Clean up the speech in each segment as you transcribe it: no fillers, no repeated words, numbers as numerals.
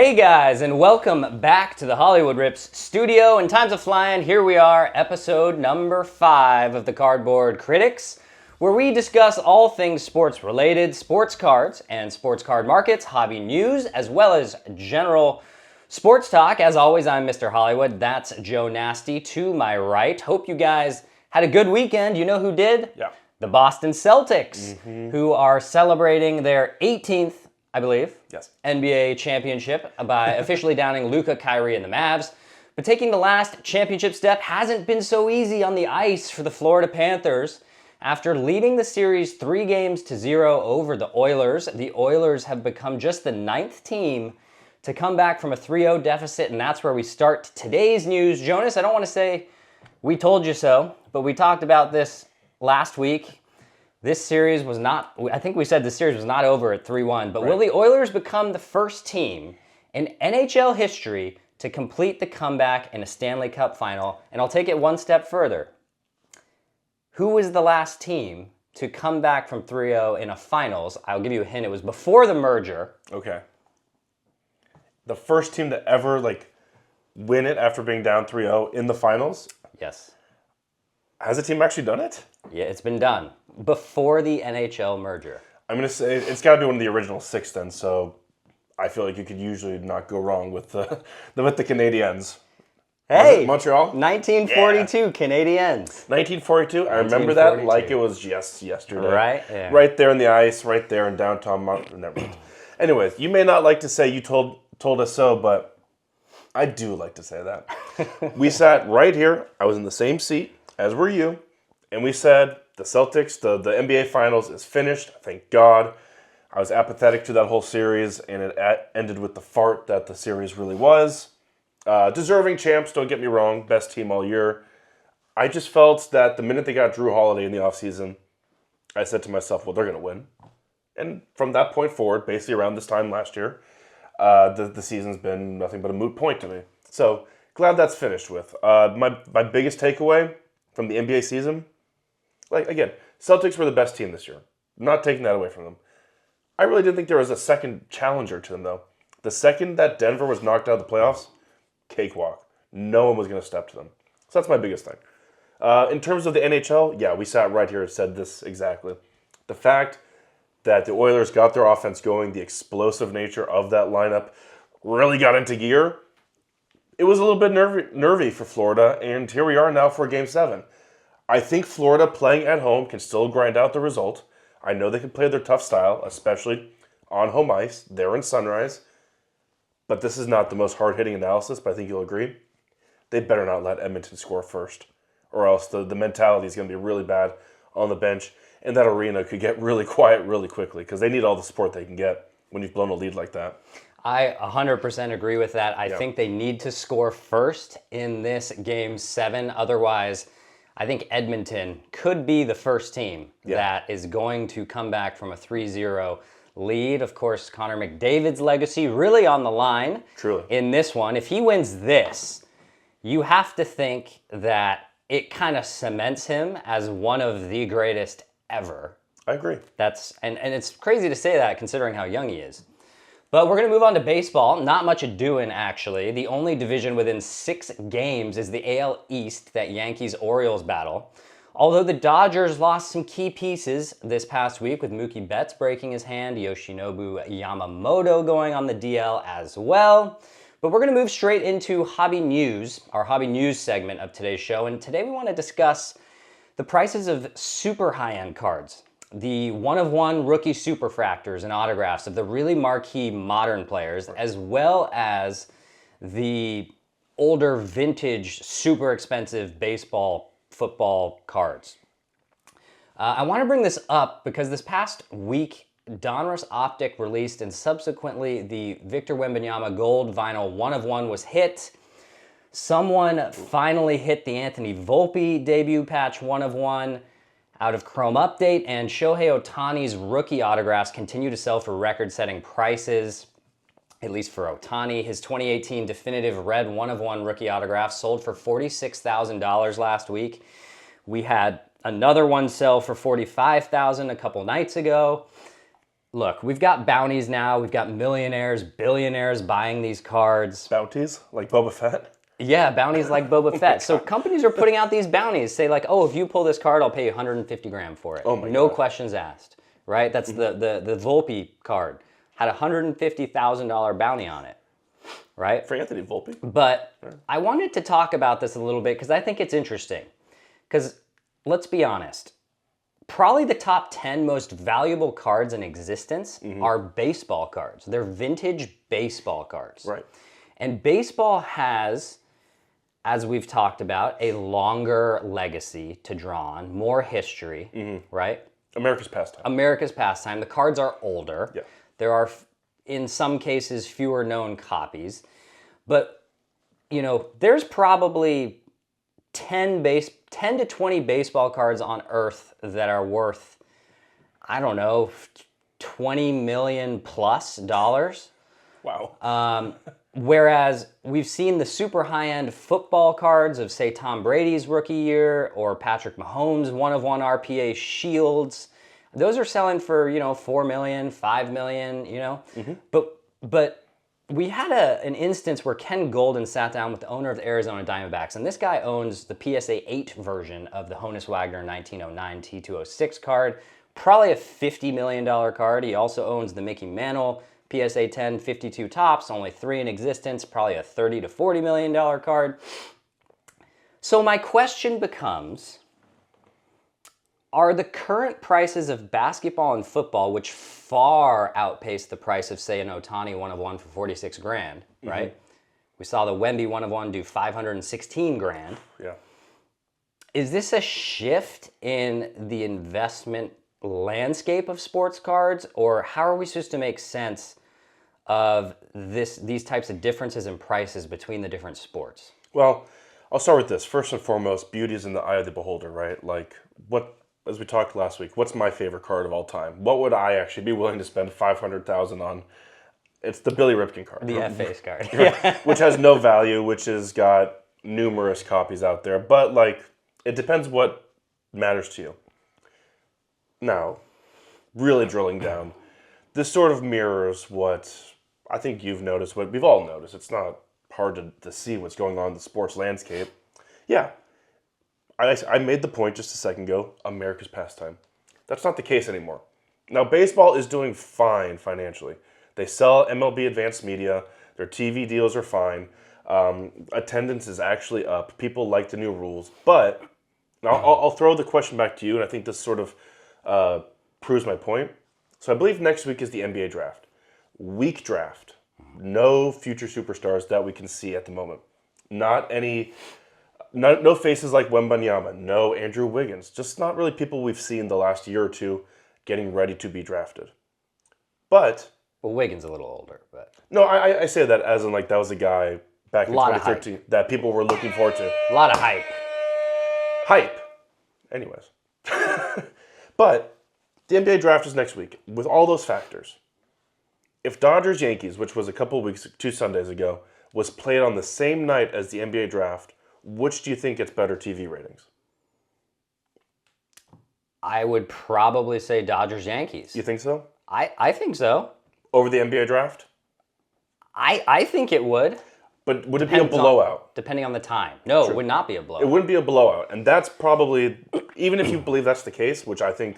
Hey guys, and welcome back to the Hollywood Rips studio. In times of flying, here we are, episode number 5 of the Cardboard Critics, where we discuss all things sports related, sports cards and sports card markets, hobby news, as well as general sports talk. As always, I'm Mr. Hollywood. That's Joe Nasty to my right. Hope you guys had a good weekend. You know who did? Yeah. The Boston Celtics, who are celebrating their 18th, I believe, Yes. NBA championship by officially downing Luka, Kyrie, and the Mavs. But taking the last championship step hasn't been so easy on the ice for the Florida Panthers. After leading the series 3-0 over the Oilers have become just the 9th team to come back from a 3-0 deficit, and that's where we start today's news. Jonas, I don't want to say we told you so, but we talked about this last week. This series was not, I think we said the series was not over at 3-1, but Right. will the Oilers become the first team in NHL history to complete the comeback in a Stanley Cup final? And I'll take it one step further. Who was the last team to come back from 3-0 in a finals? I'll give you a hint. It was before the merger. Okay. The first team to ever win it after being down 3-0 in the finals. Yes. Has a team actually done it? Yeah, it's been done. Before the NHL merger. I'm going to say it's got to be one of the original 6 then, so I feel like you could usually not go wrong with the Canadiens. Hey! Montreal? 1942 Canadiens. 1942? I remember that like it was just yesterday. Right? Yeah. Right there in the ice, right there in downtown Never mind. Anyways, you may not like to say you told us so, but I do like to say that. We sat right here. I was in the same seat as were you, and we said the Celtics, the NBA Finals is finished. Thank God. I was apathetic to that whole series, and it ended with the fart that the series really was. Deserving champs, don't get me wrong, best team all year. I just felt that the minute they got Drew Holiday in the offseason, I said to myself, well, they're going to win. And from that point forward, basically around this time last year, the season's been nothing but a moot point to me. So glad that's finished with. My biggest takeaway from the NBA season, again, Celtics were the best team this year. Not taking that away from them. I really didn't think there was a second challenger to them, though. The second that Denver was knocked out of the playoffs, cakewalk. No one was going to step to them. So that's my biggest thing. In terms of the NHL, yeah, we sat right here and said this exactly. The fact that the Oilers got their offense going, the explosive nature of that lineup really got into gear. It was a little bit nervy for Florida, and here we are now for Game 7. I think Florida playing at home can still grind out the result. I know they can play their tough style, especially on home ice. They're in Sunrise. But this is not the most hard-hitting analysis, but I think you'll agree. They better not let Edmonton score first, or else the mentality is going to be really bad on the bench, and that arena could get really quiet really quickly because they need all the support they can get when you've blown a lead like that. I 100% agree with that. I think they need to score first in this Game 7. Otherwise, I think Edmonton could be the first team that is going to come back from a 3-0 lead. Of course, Connor McDavid's legacy really on the line. Truly. In this one. If he wins this, you have to think that it kind of cements him as one of the greatest ever. I agree. And it's crazy to say that considering how young he is. But we're going to move on to baseball. Not much a-doing, actually. The only division within 6 games is the AL East, that Yankees-Orioles battle. Although the Dodgers lost some key pieces this past week, with Mookie Betts breaking his hand, Yoshinobu Yamamoto going on the DL as well. But we're going to move straight into hobby news, our hobby news segment of today's show. And today we want to discuss the prices of super high-end cards. The one-of-one rookie superfractors and autographs of the really marquee modern players, as well as the older vintage, super expensive baseball, football cards. I want to bring this up because this past week, Donruss Optic released, and subsequently the Victor Wembanyama Gold Vinyl one-of-one was hit. Someone finally hit the Anthony Volpe debut patch one-of-one out of Chrome Update, and Shohei Ohtani's rookie autographs continue to sell for record-setting prices, at least for Ohtani. His 2018 definitive red one-of-one rookie autograph sold for $46,000 last week. We had another one sell for $45,000 a couple nights ago. look, we've got bounties now. We've got millionaires, billionaires buying these cards. Bounties like Boba Fett. Yeah, bounties like Boba Fett. So companies are putting out these bounties. Say like, oh, if you pull this card, I'll pay you 150 grand for it. Oh my No God. questions asked, right? That's the Volpe card. Had a $150,000 bounty on it, right? For Anthony Volpe. But I wanted to talk about this a little bit because I think it's interesting. Because let's be honest, probably the top 10 most valuable cards in existence are baseball cards. They're vintage baseball cards. Right. And baseball has, as we've talked about, a longer legacy to draw on, more history, right? America's pastime. America's pastime. The cards are older. Yeah. There are, in some cases, fewer known copies. But, you know, there's probably 10 to 20 baseball cards on Earth that are worth, I don't know, $20 million plus dollars. Wow. Whereas we've seen the super high-end football cards of, say, Tom Brady's rookie year or Patrick Mahomes' one-of-one RPA shields. Those are selling for, you know, $4 million, $5 million, you know. But we had an instance where Ken Golden sat down with the owner of the Arizona Diamondbacks, and this guy owns the PSA 8 version of the Honus Wagner 1909 T206 card, probably a $50 million card. He also owns the Mickey Mantle PSA 10 52 tops, only 3 in existence, probably a $30 to $40 million card. So my question becomes, are the current prices of basketball and football, which far outpace the price of, say, an Ohtani 1-of-1 for 46 grand, right? We saw the Wemby 1-of-1 do 516 grand. Yeah. Is this a shift in the investment landscape of sports cards, or how are we supposed to make sense of these types of differences in prices between the different sports? Well, I'll start with this. First and foremost, beauty is in the eye of the beholder, right? Like, as we talked last week, what's my favorite card of all time? What would I actually be willing to spend $500,000 on? It's the Billy Ripken card. The F-Face card. Which has no value, which has got numerous copies out there. But, like, it depends what matters to you. Now, really drilling down, this sort of mirrors what I think you've noticed, what we've all noticed. It's not hard to see what's going on in the sports landscape. Yeah, I made the point just a second ago, America's pastime. That's not the case anymore. Now, baseball is doing fine financially. They sell MLB Advanced Media. Their TV deals are fine. Attendance is actually up. People like the new rules. But now I'll throw the question back to you, and I think this sort of proves my point. So I believe next week is the NBA draft. Weak draft. No future superstars that we can see at the moment. No faces like Wembanyama. No Andrew Wiggins. Just not really people we've seen the last year or two getting ready to be drafted. But... Well, Wiggins a little older, but... No, I say that as in, like, that was a guy back in Lot of 2013 that people were looking forward to. A lot of hype. Hype. Anyways. But the NBA draft is next week. With all those factors, if Dodgers-Yankees, which was a couple of weeks, 2 Sundays ago, was played on the same night as the NBA draft, which do you think gets better TV ratings? I would probably say Dodgers-Yankees. You think so? I think so. Over the NBA draft? I think it would. But would it be a blowout? Depending on the time. No, it would not be a blowout. It wouldn't be a blowout. And that's probably, even if you believe that's the case, which I think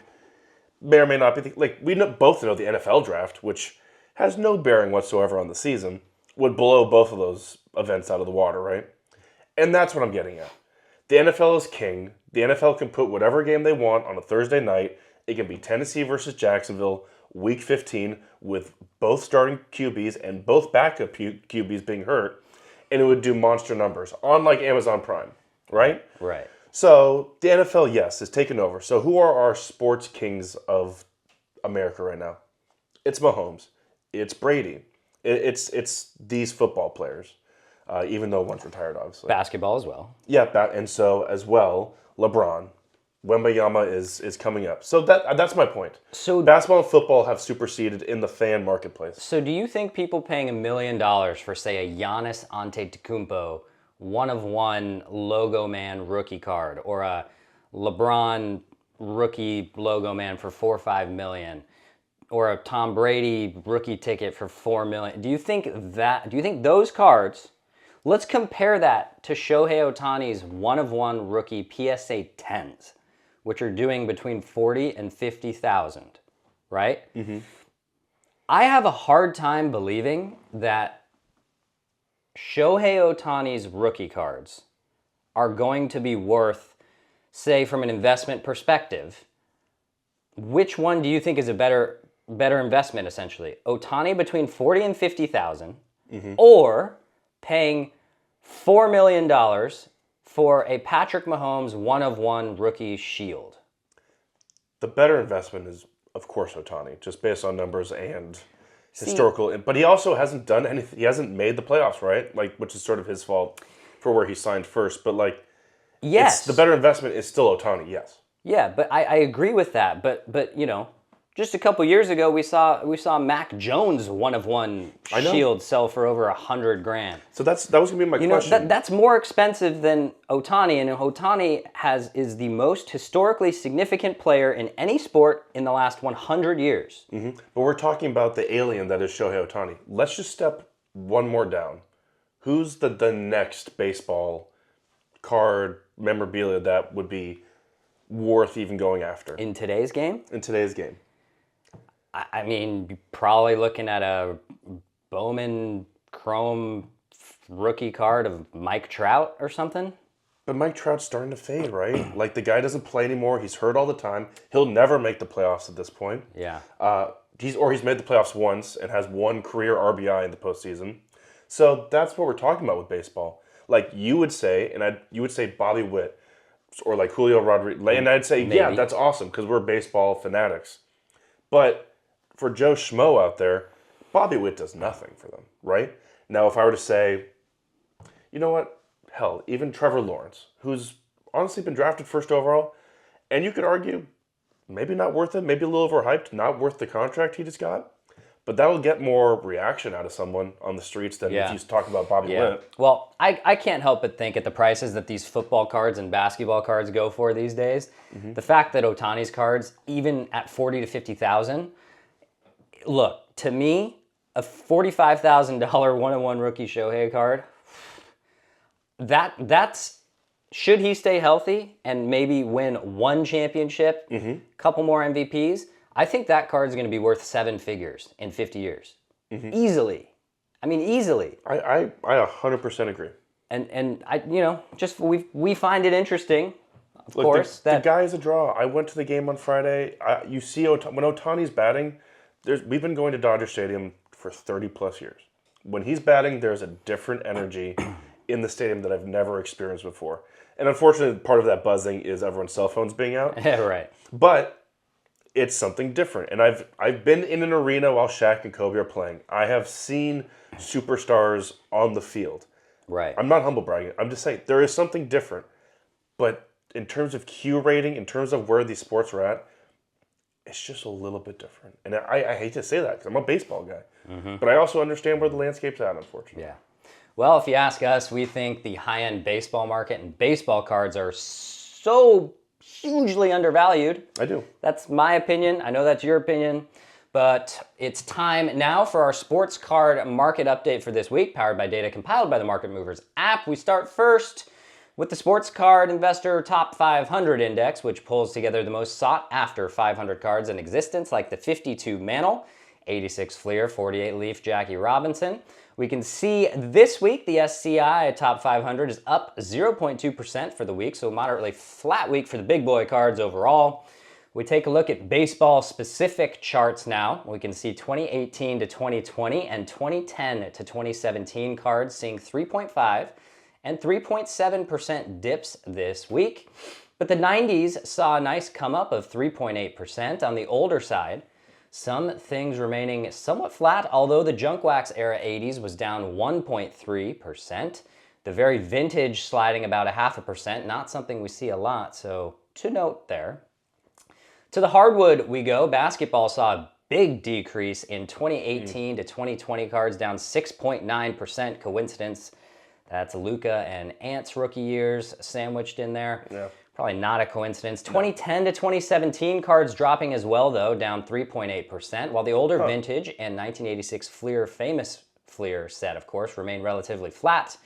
may or may not be, we both know the NFL draft, which has no bearing whatsoever on the season, would blow both of those events out of the water, right? And that's what I'm getting at. The NFL is king. The NFL can put whatever game they want on a Thursday night. It can be Tennessee versus Jacksonville, Week 15, with both starting QBs and both backup QBs being hurt, and it would do monster numbers on, like, Amazon Prime, right? Right. So the NFL, yes, is taking over. So who are our sports kings of America right now? It's Mahomes. It's Brady. It's these football players, even though one's retired, obviously. Basketball as well. Yeah, and so as well, LeBron. Wembanyama is coming up. So that's my point. So basketball and football have superseded in the fan marketplace. So do you think people paying $1 million for, say, a Giannis Antetokounmpo 1-of-1 logo man rookie card, or a LeBron rookie logo man for $4 or $5 million, or a Tom Brady rookie ticket for $4 million. Do you think those cards, let's compare that to Shohei Ohtani's one-of-one rookie PSA 10s, which are doing between 40 and 50,000, right? Mm-hmm. I have a hard time believing that Shohei Ohtani's rookie cards are going to be worth, say, from an investment perspective, which one do you think is a better investment, essentially? Ohtani between 40 and 50,000, or paying $4 million for a Patrick Mahomes one-of-one rookie shield? The better investment is, of course, Ohtani, just based on numbers and historical. But he also hasn't done anything. He hasn't made the playoffs, right? Like, which is sort of his fault for where he signed first. But like, yes, the better investment is still Ohtani. Yes. Yeah, but I agree with that. But you know, just a couple years ago, we saw Mac Jones one-of-one shield sell for over $100,000. So that was gonna be my question. That's more expensive than Ohtani, and Ohtani is the most historically significant player in any sport in the last 100 years. Mm-hmm. But we're talking about the alien that is Shohei Ohtani. Let's just step one more down. Who's the next baseball card memorabilia that would be worth even going after? In today's game? In today's game. I mean, you're probably looking at a Bowman Chrome rookie card of Mike Trout or something. But Mike Trout's starting to fade, right? Like, the guy doesn't play anymore. He's hurt all the time. He'll never make the playoffs at this point. Yeah. He's made the playoffs once and has one career RBI in the postseason. So that's what we're talking about with baseball. Like, you would say Bobby Witt, or like Julio Rodriguez, and I'd say, Maybe. yeah, that's awesome because we're baseball fanatics. But for Joe Schmo out there, Bobby Witt does nothing for them, right? Now, if I were to say, you know what? Hell, even Trevor Lawrence, who's honestly been drafted first overall, and you could argue maybe not worth it, maybe a little overhyped, not worth the contract he just got. But that will get more reaction out of someone on the streets than if you talk about Bobby Witt. Well, I can't help but think at the prices that these football cards and basketball cards go for these days, the fact that Ohtani's cards, even at 40 to 50,000, look, to me, a $45,000 one-on-one rookie Shohei card, that's should he stay healthy and maybe win one championship, couple more MVPs, I think that card is going to be worth seven figures in 50 years. Easily. I mean, easily. I 100% agree. And I, just we find it interesting, of Look, course. The guy is a draw. I went to the game on Friday. You see, when Ohtani's batting, we've been going to Dodger Stadium for 30 plus years. When he's batting, there's a different energy in the stadium that I've never experienced before. And unfortunately, part of that buzzing is everyone's cell phones being out. Yeah, right. But it's something different. And I've been in an arena while Shaq and Kobe are playing. I have seen superstars on the field. Right. I'm not humble bragging. I'm just saying there is something different. But in terms of Q rating, in terms of where these sports are at, it's just a little bit different. And I hate to say that because I'm a baseball guy. But I also understand where the landscape's at, unfortunately. Yeah. Well, if you ask us, we think the high-end baseball market and baseball cards are so hugely undervalued. I do. That's my opinion. I know that's your opinion. But it's time now for our sports card market update for this week, powered by data compiled by the Market Movers app. We start first with the Sports Card Investor Top 500 Index, which pulls together the most sought-after 500 cards in existence, like the 52 Mantle, 86 Fleer, 48 Leaf, Jackie Robinson. We can see this week the SCI Top 500 is up 0.2% for the week, so a moderately flat week for the big boy cards overall. We take a look at baseball-specific charts now. We can see 2018 to 2020 and 2010 to 2017 cards seeing 3.5 and 3.7% dips this week. But the 90s saw a nice come up of 3.8% on the older side. Some things remaining somewhat flat, although the junk wax era 80s was down 1.3%. The very vintage sliding about 0.5%, not something we see a lot, so to note there. To the hardwood we go. Basketball saw a big decrease in 2018 to 2020 cards, down 6.9%. Coincidence? That's Luka and Ant's rookie years sandwiched in there. Yeah. Probably not a coincidence. 2010 to 2017 cards dropping as well, though, down 3.8%, while the older vintage and 1986 Fleer, famous Fleer set, of course, remain relatively flat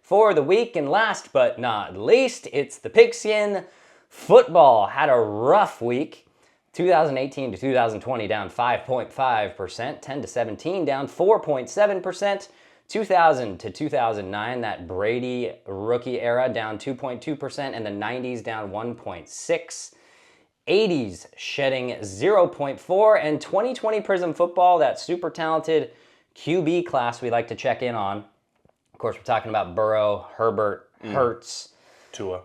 for the week. And last but not least, it's the pigskin. Football had a rough week. 2018 to 2020 down 5.5%, 10 to 17 down 4.7%, 2000 to 2009, that Brady rookie era, down 2.2%, and the 90s down 1.6%. 80s shedding 0.4%, and 2020 Prism Football, that super talented QB class we like to check in on. Of course, we're talking about Burrow, Herbert, Hurts, Tua,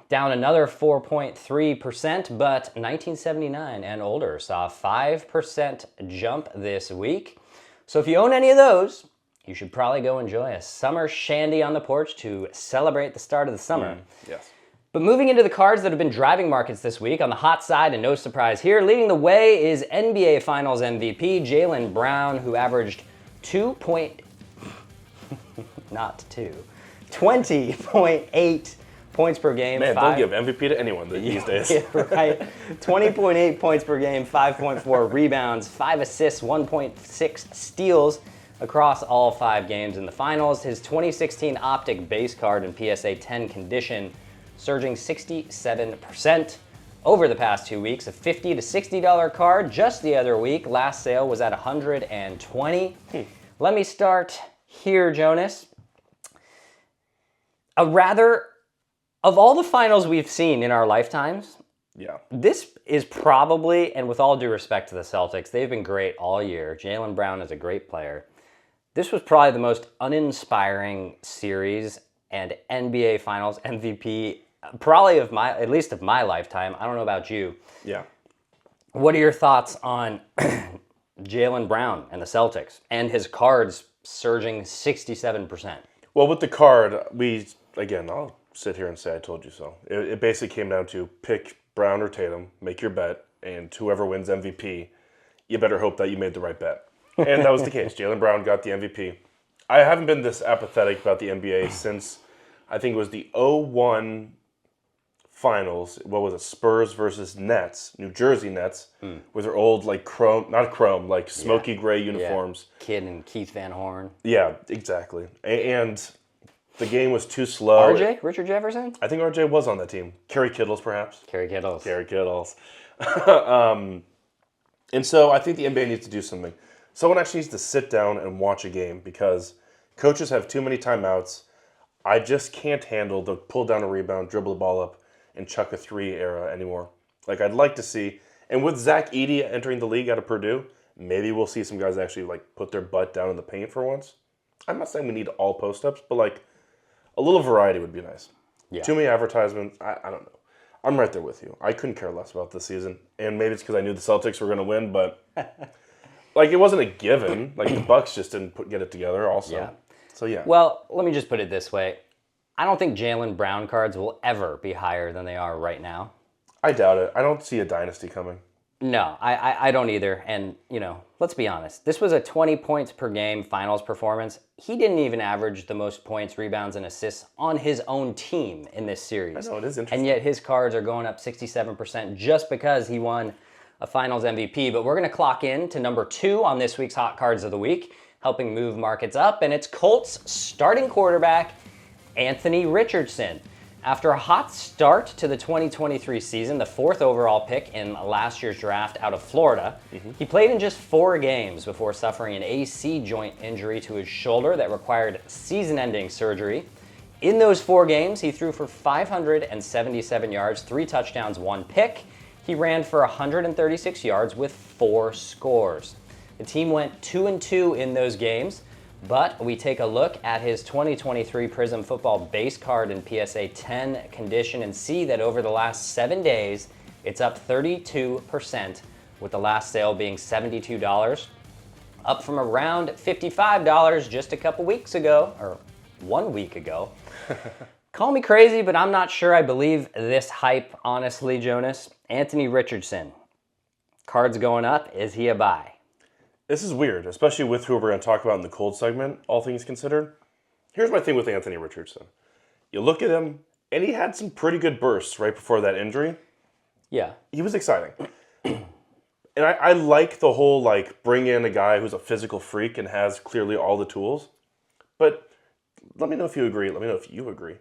down another 4.3%, but 1979 and older saw a 5% jump this week. So if you own any of those, you should probably go enjoy a summer shandy on the porch to celebrate the start of the summer. Yes. But moving into the cards that have been driving markets this week, on the hot side, and no surprise here, leading the way is NBA Finals MVP Jaylen Brown, who averaged 20.8 points per game. Man, don't give MVP to anyone these days. Yeah, right. 20.8 points per game, 5.4 rebounds, 5 assists, 1.6 steals across all 5 games in the finals. His 2016 Optic base card in PSA 10 condition, surging 67% over the past 2 weeks. A $50 to $60 card just the other week. Last sale was at $120. Let me start here, Jonas. Of all the finals we've seen in our lifetimes, this is probably, and with all due respect to the Celtics, they've been great all year. Jaylen Brown is a great player. This was probably the most uninspiring series and NBA Finals MVP, probably at least of my lifetime. I don't know about you. Yeah. What are your thoughts on Jaylen Brown and the Celtics and his cards surging 67%? Well, with the card, I'll sit here and say I told you so. It basically came down to pick Brown or Tatum, make your bet, and whoever wins MVP, you better hope that you made the right bet. And that was the case. Jaylen Brown got the MVP. I haven't been this apathetic about the NBA since I think it was the 01 finals. What was it? Spurs versus Nets, New Jersey Nets, with their old smoky gray uniforms. Yeah. Kidd and Keith Van Horn. Yeah, exactly. And the game was too slow. RJ? Richard Jefferson? I think RJ was on that team. Kerry Kittles, perhaps. Kerry Kittles. And so I think the NBA needs to do something. Someone actually needs to sit down and watch a game because coaches have too many timeouts. I just can't handle the pull down a rebound, dribble the ball up, and chuck a 3 era anymore. I'd like to see, and with Zach Edey entering the league out of Purdue, maybe we'll see some guys actually put their butt down in the paint for once. I'm not saying we need all post-ups, but a little variety would be nice. Yeah. Too many advertisements, I don't know. I'm right there with you. I couldn't care less about this season, and maybe it's because I knew the Celtics were going to win, but it wasn't a given. The Bucks just didn't get it together also. Yeah. So, yeah. Well, let me just put it this way. I don't think Jaylen Brown cards will ever be higher than they are right now. I doubt it. I don't see a dynasty coming. No, I don't either. And, let's be honest. This was a 20 points per game finals performance. He didn't even average the most points, rebounds, and assists on his own team in this series. I know, it is interesting. And yet his cards are going up 67% just because he won a finals MVP. But we're going to clock in to number 2 on this week's Hot Cards of the Week, helping move markets up. And it's Colts starting quarterback, Anthony Richardson. After a hot start to the 2023 season, the 4th overall pick in last year's draft out of Florida, he played in just 4 games before suffering an AC joint injury to his shoulder that required season-ending surgery. In those 4 games, he threw for 577 yards, 3 touchdowns, 1 pick. He ran for 136 yards with 4 scores. The team went 2-2 in those games. But we take a look at his 2023 Prism Football base card in PSA 10 condition and see that over the last 7 days, it's up 32%, with the last sale being $72, up from around $55 just a couple weeks ago, or 1 week ago. Call me crazy, but I'm not sure I believe this hype, honestly, Jonas. Anthony Richardson, cards going up, is he a buy? This is weird, especially with who we're going to talk about in the cold segment, all things considered. Here's my thing with Anthony Richardson. You look at him, And he had some pretty good bursts right before that injury. Yeah. He was exciting. And I like the whole, like, bring in a guy who's a physical freak and has clearly all the tools. But let me know if you agree. Let me know if you agree.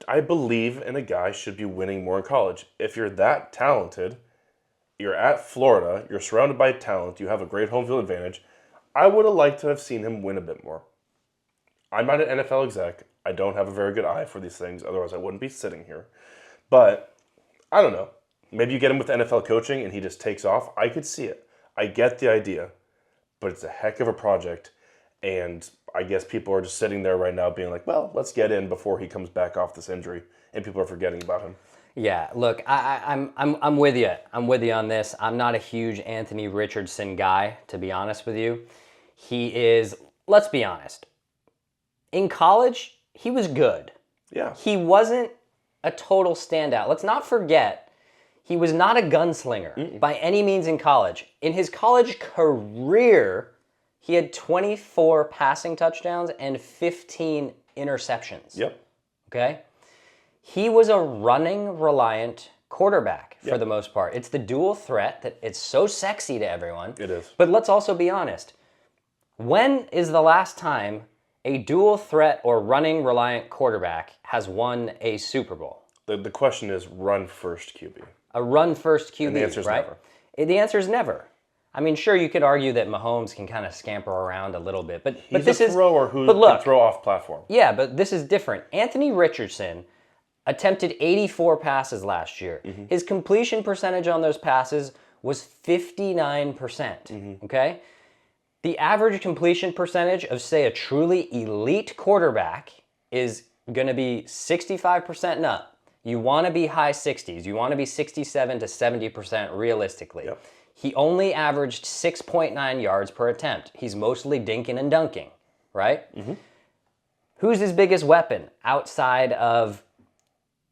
I believe in a guy should be winning more in college. If you're that talented, you're at Florida, you're surrounded by talent, you have a great home field advantage, I would have liked to have seen him win a bit more. I'm not an NFL exec. I don't have a very good eye for these things, otherwise I wouldn't be sitting here. But, I don't know. Maybe you get him with NFL coaching and he just takes off. I could see it. I get the idea. But it's a heck of a project. And I guess people are just sitting there right now being like, well, let's get in before he comes back off this injury. And people are forgetting about him. Yeah, look, I'm with you. I'm with you on this. I'm not a huge Anthony Richardson guy, to be honest with you. He is, let's be honest, in college, he was good. Yeah. He wasn't a total standout. Let's not forget, he was not a gunslinger by any means in college. In his college career, he had 24 passing touchdowns and 15 interceptions. Yep. Okay? He was a running reliant quarterback for the most part. It's the dual threat that it's so sexy to everyone. It is. But let's also be honest. When is the last time a dual threat or running reliant quarterback has won a Super Bowl? The question is run first QB. A run first QB, And the answer is right? never. The answer is never. I mean, sure, you could argue that Mahomes can kind of scamper around a little bit, but He's this a thrower who can throw off platform. Yeah, but this is different. Anthony Richardson attempted 84 passes last year. His completion percentage on those passes was 59%. Okay? The average completion percentage of, say, a truly elite quarterback is going to be 65% and up. You want to be high 60s. You want to be 67 to 70% realistically. Yep. He only averaged 6.9 yards per attempt. He's mostly dinking and dunking, right? Who's his biggest weapon outside of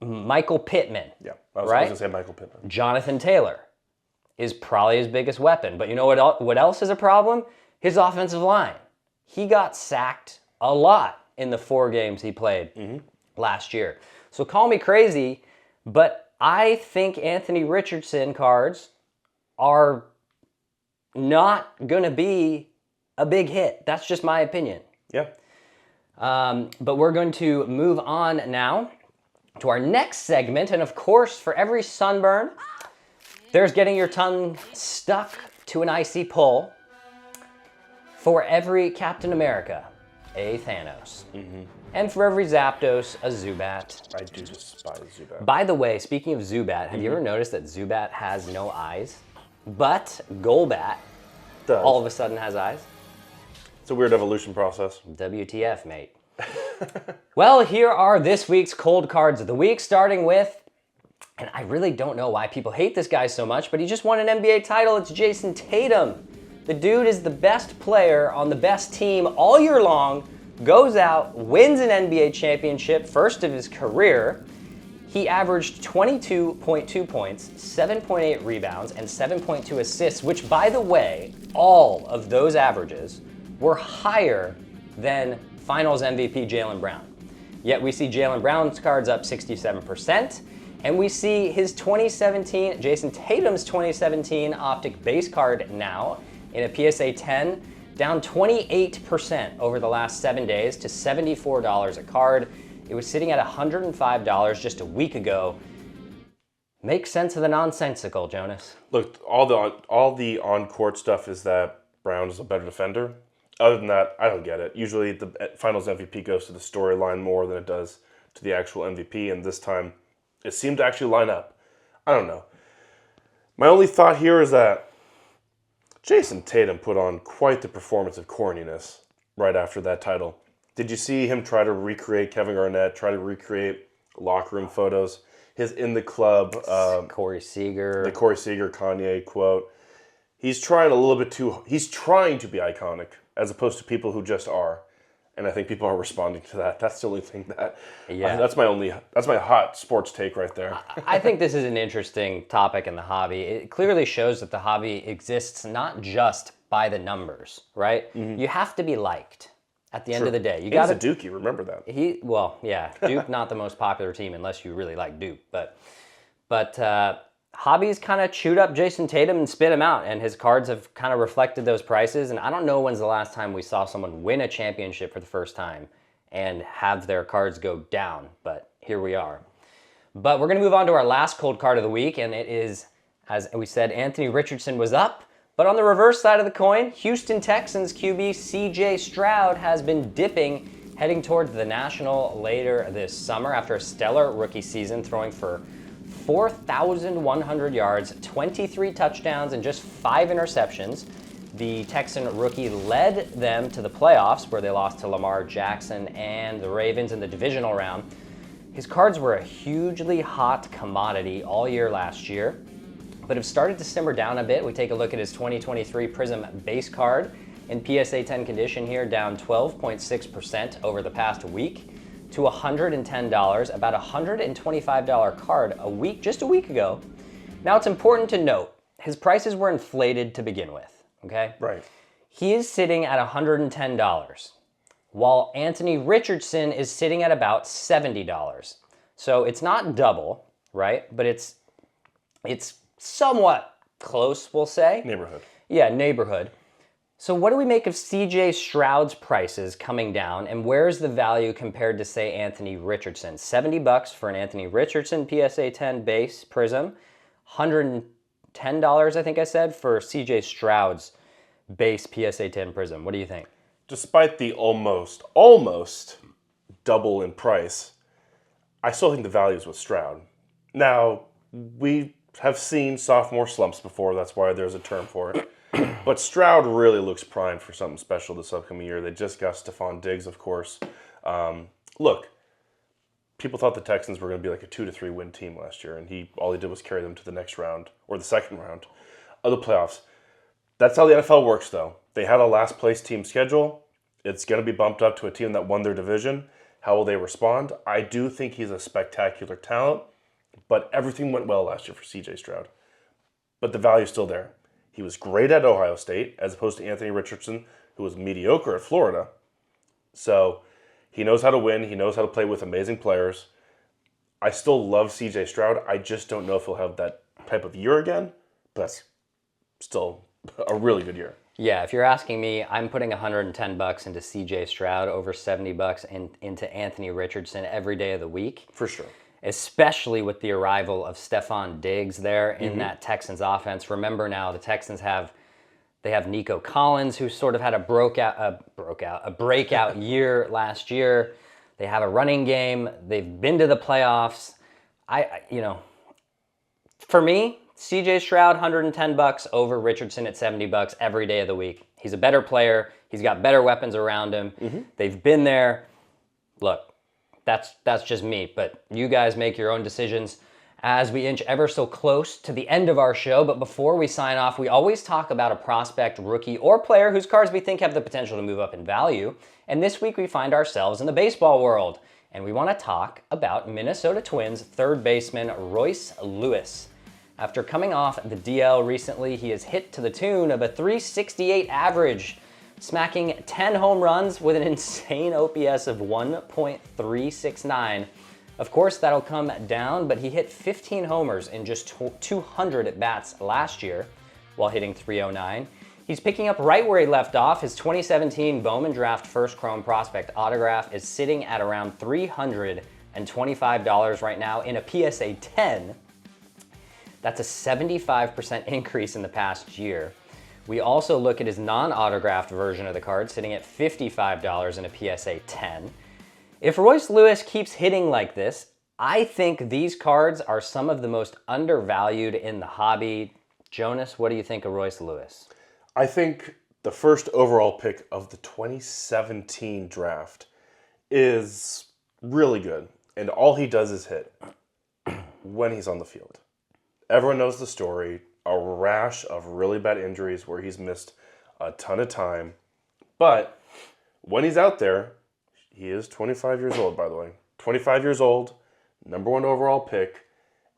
Michael Pittman? Yeah, I was right? going to say Michael Pittman. Jonathan Taylor is probably his biggest weapon. But you know what else is a problem? His offensive line. He got sacked a lot in the 4 games he played last year. So call me crazy, but I think Anthony Richardson cards are not going to be a big hit. That's just my opinion. Yeah. But we're going to move on now to our next segment. And of course, for every sunburn, there's getting your tongue stuck to an icy pole. For every Captain America, a Thanos. And for every Zapdos, a Zubat. I do despise Zubat. By the way, speaking of Zubat, have you ever noticed that Zubat has no eyes? But Golbat Does. all of a sudden has eyes? It's a weird evolution process. WTF, mate. Well, here are this week's cold cards of the week, starting with, and I really don't know why people hate this guy so much, but he just won an NBA title. It's Jayson Tatum. The dude is the best player on the best team all year long, goes out, wins an NBA championship, first of his career. He averaged 22.2 points, 7.8 rebounds, and 7.2 assists, which, by the way, all of those averages were higher than Finals MVP Jaylen Brown. Yet we see Jaylen Brown's cards up 67%, and we see his Jayson Tatum's 2017 Optic base card now in a PSA 10, down 28% over the last 7 days to $74 a card. It was sitting at $105 just a week ago. Make sense of the nonsensical, Jonas. Look, all the on-court stuff is that Brown is a better defender. Other than that, I don't get it. Usually the Finals MVP goes to the storyline more than it does to the actual MVP, and this time it seemed to actually line up. I don't know. My only thought here is that Jayson Tatum put on quite the performance of corniness right after that title. Did you see him try to recreate Kevin Garnett, try to recreate locker room photos? His in the club, Corey Seager. the Corey Seager Kanye quote. He's trying he's trying to be iconic as opposed to people who just are. And I think people are responding to that. That's the only thing that, that's my hot sports take right there. I think this is an interesting topic in the hobby. It clearly shows that the hobby exists not just by the numbers, right? You have to be liked. At the end of the day, you He's got a Dookie, remember that. Duke not the most popular team unless you really like Duke, but Hobby's kind of chewed up Jayson Tatum and spit him out, and his cards have kind of reflected those prices. And I don't know when's the last time we saw someone win a championship for the first time and have their cards go down, but here we are. But we're going to move on to our last cold card of the week, and it is, as we said, Anthony Richardson was up. But on the reverse side of the coin, Houston Texans QB CJ Stroud has been dipping, heading towards the National later this summer after a stellar rookie season, throwing for 4,100 yards, 23 touchdowns, and just 5 interceptions. The Texan rookie led them to the playoffs, where they lost to Lamar Jackson and the Ravens in the divisional round. His cards were a hugely hot commodity all year last year, but have started to simmer down a bit. We take a look at his 2023 Prism base card in PSA 10 condition here, down 12.6% over the past week to $110, about a $125 card just a week ago. Now it's important to note, his prices were inflated to begin with, okay? Right. He is sitting at $110, while Anthony Richardson is sitting at about $70. So it's not double, right? But it's somewhat close, we'll say. Neighborhood. Yeah, neighborhood. So what do we make of CJ Stroud's prices coming down, and where's the value compared to, say, Anthony Richardson? $70 for an Anthony Richardson PSA 10 base Prism, $110, I think I said, for CJ Stroud's base PSA 10 Prism. What do you think? Despite the almost double in price, I still think the value is with Stroud. Now, we have seen sophomore slumps before, that's why there's a term for it. But Stroud really looks primed for something special this upcoming year. They just got Stephon Diggs, of course. Look, people thought the Texans were going to be like a 2-3 win team last year, and all he did was carry them to the next round, or the second round of the playoffs. That's how the NFL works, though. They had a last place team schedule. It's going to be bumped up to a team that won their division. How will they respond? I do think he's a spectacular talent, but everything went well last year for CJ Stroud. But the value's still there. He was great at Ohio State, as opposed to Anthony Richardson, who was mediocre at Florida. So he knows how to win. He knows how to play with amazing players. I still love CJ Stroud. I just don't know if he'll have that type of year again, but still a really good year. Yeah, if you're asking me, I'm putting $110 into CJ Stroud over $70 into Anthony Richardson every day of the week. For sure. Especially with the arrival of Stephon Diggs there in that Texans offense. Remember now, the Texans have Nico Collins, who sort of had a breakout year last year. They have a running game. They've been to the playoffs. For me, CJ Stroud, $110 over Richardson at $70 every day of the week. He's a better player. He's got better weapons around him. They've been there. Look, that's just me, but you guys make your own decisions as we inch ever so close to the end of our show. But before we sign off, we always talk about a prospect, rookie, or player whose cards we think have the potential to move up in value. And this week we find ourselves in the baseball world, and we want to talk about Minnesota Twins third baseman Royce Lewis. After coming off the DL recently, he has hit to the tune of a .368 average, smacking 10 home runs with an insane OPS of 1.369. Of course, that'll come down, but he hit 15 homers in just 200 at-bats last year while hitting .309. He's picking up right where he left off. His 2017 Bowman Draft First Chrome Prospect autograph is sitting at around $325 right now in a PSA 10. That's a 75% increase in the past year. We also look at his non-autographed version of the card, sitting at $55 in a PSA 10. If Royce Lewis keeps hitting like this, I think these cards are some of the most undervalued in the hobby. Jonas, what do you think of Royce Lewis? I think the first overall pick of the 2017 draft is really good, and all he does is hit when he's on the field. Everyone knows the story, a rash of really bad injuries where he's missed a ton of time. But when he's out there, he is 25 years old, by the way. 25 years old, number one overall pick,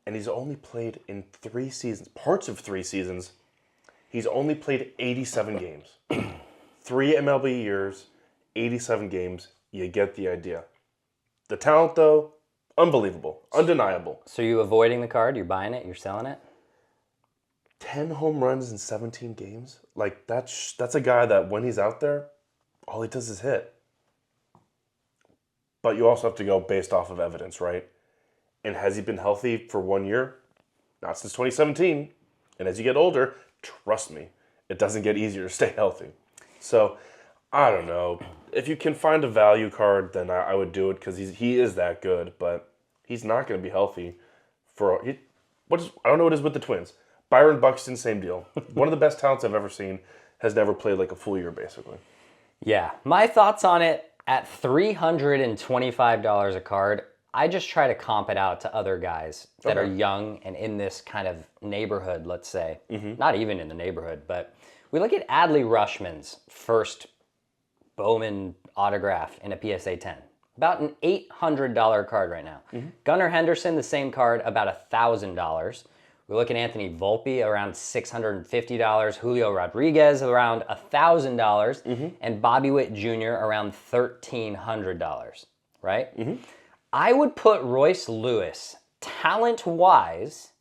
and he's only played in 3 seasons, parts of 3 seasons. He's only played 87 games. 3 MLB years, 87 games. You get the idea. The talent, though, unbelievable, undeniable. So you avoiding the card? You're buying it? You're selling it? 10 home runs in 17 games? Like, that's a guy that when he's out there, all he does is hit. But you also have to go based off of evidence, right? And has he been healthy for 1 year? Not since 2017. And as you get older, trust me, it doesn't get easier to stay healthy. So, I don't know. If you can find a value card, then I would do it because he is that good. But he's not going to be healthy for... I don't know what it is with the Twins. Byron Buxton, same deal. One of the best talents I've ever seen, has never played like a full year, basically. Yeah. My thoughts on it, at $325 a card, I just try to comp it out to other guys that are young and in this kind of neighborhood, let's say. Not even in the neighborhood, but we look at Adley Rushman's first Bowman autograph in a PSA 10. About an $800 card right now. Gunnar Henderson, the same card, about $1,000. We look at Anthony Volpe, around $650. Julio Rodriguez, around $1,000. And Bobby Witt Jr., around $1,300, right? I would put Royce Lewis, talent-wise,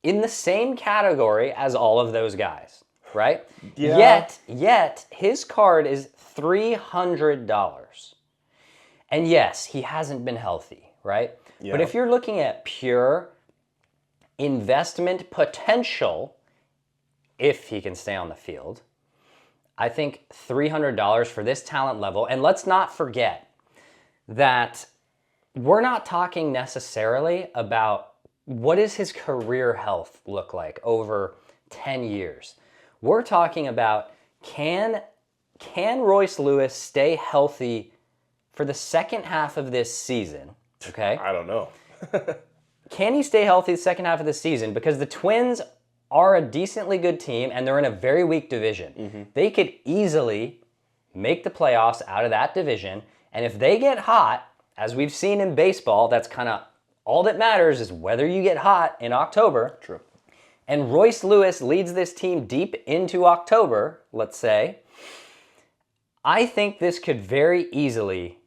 in the same category as all of those guys, right? Yeah. Yet, his card is $300. And yes, he hasn't been healthy, right? Yeah. But if you're looking at pure investment potential, if he can stay on the field, I think $300 for this talent level. And let's not forget that we're not talking necessarily about what does his career health look like over 10 years. We're talking about can Royce Lewis stay healthy for the second half of this season, okay? I don't know. Can he stay healthy the second half of the season? Because the Twins are a decently good team, and they're in a very weak division. They could easily make the playoffs out of that division, and if they get hot, as we've seen in baseball, that's kind of all that matters is whether you get hot in October. True. And Royce Lewis leads this team deep into October, let's say. I think this could very easily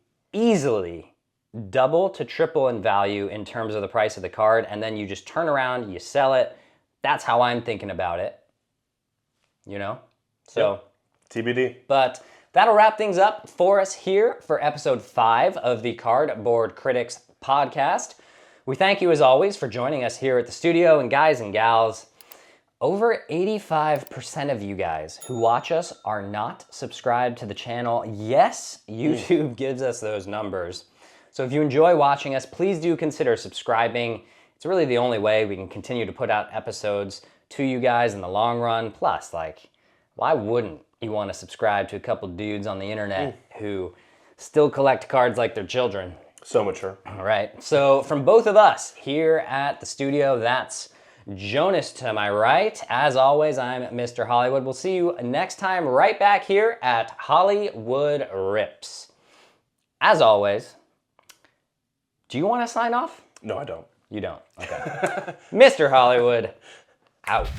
double to triple in value in terms of the price of the card, and then you just turn around, you sell it. That's how I'm thinking about it. You know? So, TBD. But that'll wrap things up for us here for episode 5 of the Cardboard Critics podcast. We thank you as always for joining us here at the studio, and guys and gals, over 85% of you guys who watch us are not subscribed to the channel. Yes, YouTube gives us those numbers. So if you enjoy watching us, please do consider subscribing. It's really the only way we can continue to put out episodes to you guys in the long run. Plus, like, why wouldn't you want to subscribe to a couple dudes on the internet who still collect cards like their children? So mature. All right. So from both of us here at the studio, that's Jonas to my right. As always, I'm Mr. Hollywood. We'll see you next time right back here at Hollywood Rips. As always, do you want to sign off? No, I don't. You don't. Okay. Mr. Hollywood, out.